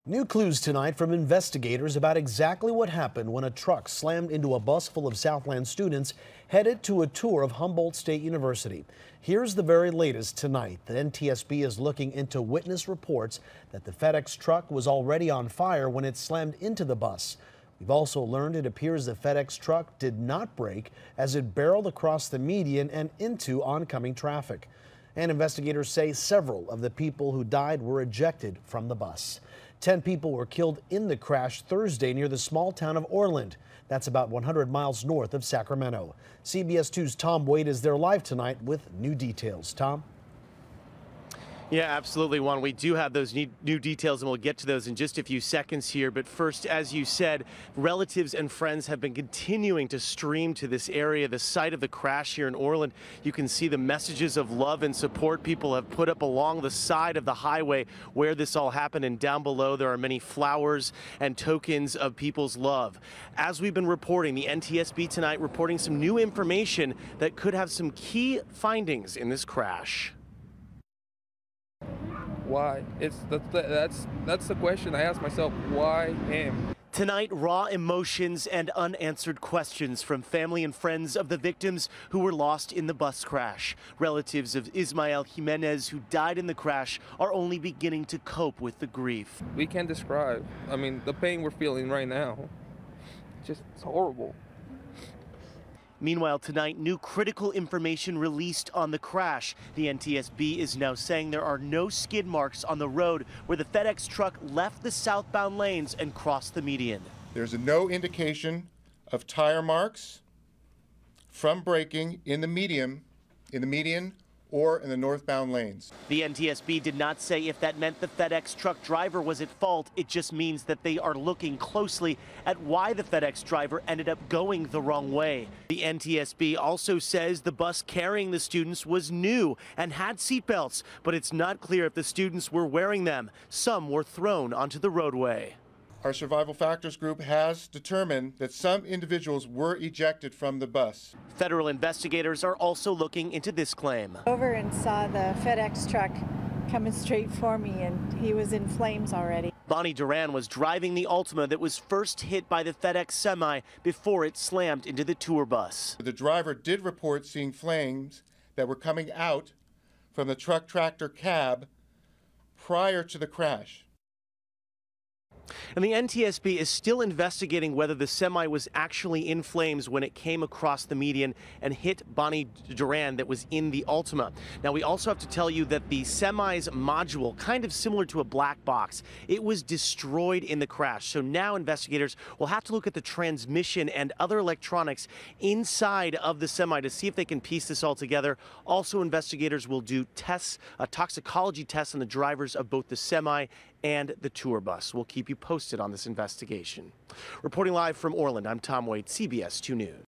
New clues tonight from investigators about exactly what happened when a truck slammed into a bus full of Southland students headed to a tour of Humboldt State University. Here's the very latest tonight. The NTSB is looking into witness reports that the FedEx truck was already on fire when it slammed into the bus. We've also learned it appears the FedEx truck did not brake as it barreled across the median and into oncoming traffic. And investigators say several of the people who died were ejected from the bus. 10 people were killed in the crash Thursday near the small town of Orland. That's about 100 miles north of Sacramento. CBS 2's Tom Wade is there live tonight with new details. Tom? Yeah, absolutely, Juan. We do have those new details, and we'll get to those in just a few seconds here. But first, as you said, relatives and friends have been continuing to stream to this area, the site of the crash here in Orland. You can see the messages of love and support people have put up along the side of the highway where this all happened, and down below there are many flowers and tokens of people's love. As we've been reporting, the NTSB tonight reporting some new information that could have some key findings in this crash. Why? That's the question I ask myself. Why him? Tonight, raw emotions and unanswered questions from family and friends of the victims who were lost in the bus crash. Relatives of Ismael Jimenez, who died in the crash, are only beginning to cope with the grief. We can't describe. I mean, the pain we're feeling right now. It's horrible. Meanwhile, tonight, new critical information released on the crash. The NTSB is now saying there are no skid marks on the road where the FedEx truck left the southbound lanes and crossed the median. There's no indication of tire marks from braking in the median or in the northbound lanes. The NTSB did not say if that meant the FedEx truck driver was at fault. It just means that they are looking closely at why the FedEx driver ended up going the wrong way. The NTSB also says the bus carrying the students was new and had seatbelts, but it's not clear if the students were wearing them. Some were thrown onto the roadway. Our survival factors group has determined that some individuals were ejected from the bus. Federal investigators are also looking into this claim. Over and saw the FedEx truck coming straight for me, and he was in flames already. Bonnie Duran was driving the Altima that was first hit by the FedEx semi before it slammed into the tour bus. The driver did report seeing flames that were coming out from the truck tractor cab prior to the crash. And the NTSB is still investigating whether the semi was actually in flames when it came across the median and hit Bonnie Duran that was in the Altima. Now, we also have to tell you that the semi's module, kind of similar to a black box, it was destroyed in the crash. So now investigators will have to look at the transmission and other electronics inside of the semi to see if they can piece this all together. Also, investigators will do tests, toxicology tests on the drivers of both the semi and the tour bus. We'll keep you posted on this investigation. Reporting live from Orland, I'm Tom Wade, CBS 2 News.